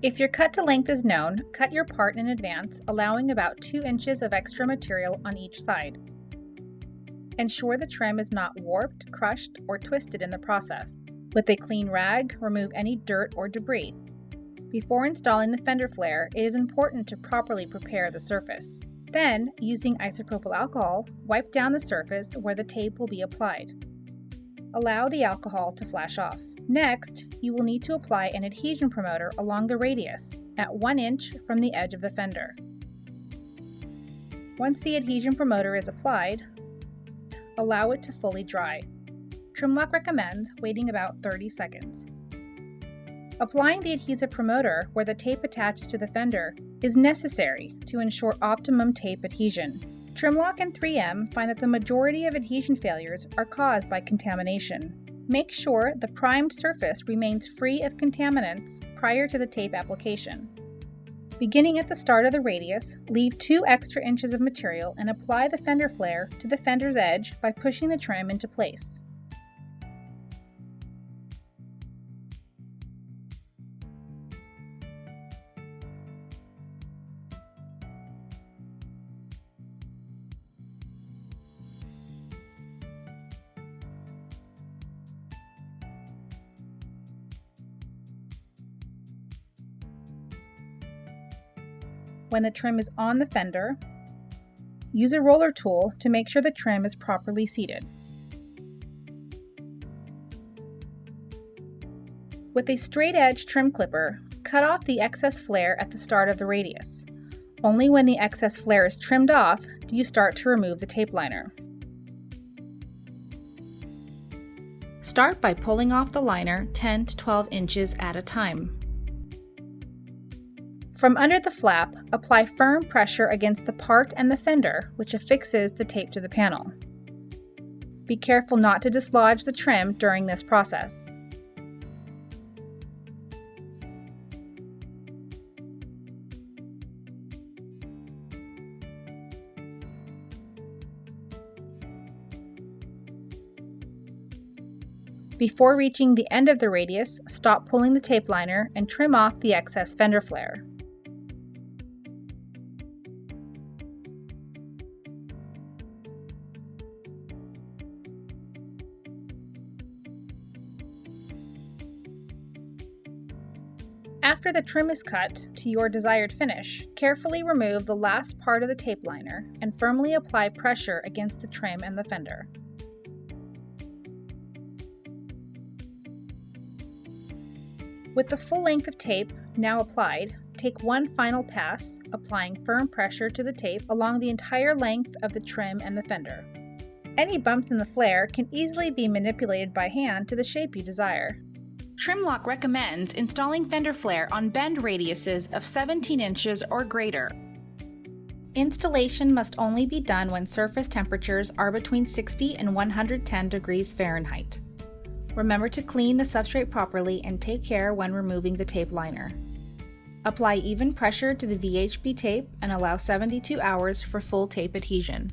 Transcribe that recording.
If your cut to length is known, cut your part in advance, allowing about 2 inches of extra material on each side. Ensure the trim is not warped, crushed, or twisted in the process. With a clean rag, remove any dirt or debris. Before installing the fender flare, it is important to properly prepare the surface. Then, using isopropyl alcohol, wipe down the surface where the tape will be applied. Allow the alcohol to flash off. Next, you will need to apply an adhesion promoter along the radius, at 1 inch from the edge of the fender. Once the adhesion promoter is applied, allow it to fully dry. Trim-Lok recommends waiting about 30 seconds. Applying the adhesive promoter where the tape attaches to the fender is necessary to ensure optimum tape adhesion. Trim-Lok and 3M find that the majority of adhesion failures are caused by contamination. Make sure the primed surface remains free of contaminants prior to the tape application. Beginning at the start of the radius, leave 2 extra inches of material and apply the fender flare to the fender's edge by pushing the trim into place. When the trim is on the fender, use a roller tool to make sure the trim is properly seated. With a straight edge trim clipper, cut off the excess flare at the start of the radius. Only when the excess flare is trimmed off do you start to remove the tape liner. Start by pulling off the liner 10 to 12 inches at a time. From under the flap, apply firm pressure against the part and the fender, which affixes the tape to the panel. Be careful not to dislodge the trim during this process. Before reaching the end of the radius, stop pulling the tape liner and trim off the excess fender flare. After the trim is cut to your desired finish, carefully remove the last part of the tape liner and firmly apply pressure against the trim and the fender. With the full length of tape now applied, take one final pass, applying firm pressure to the tape along the entire length of the trim and the fender. Any bumps in the flare can easily be manipulated by hand to the shape you desire. Trim-Lok recommends installing fender flare on bend radiuses of 17 inches or greater. Installation must only be done when surface temperatures are between 60 and 110 degrees Fahrenheit. Remember to clean the substrate properly and take care when removing the tape liner. Apply even pressure to the VHB tape and allow 72 hours for full tape adhesion.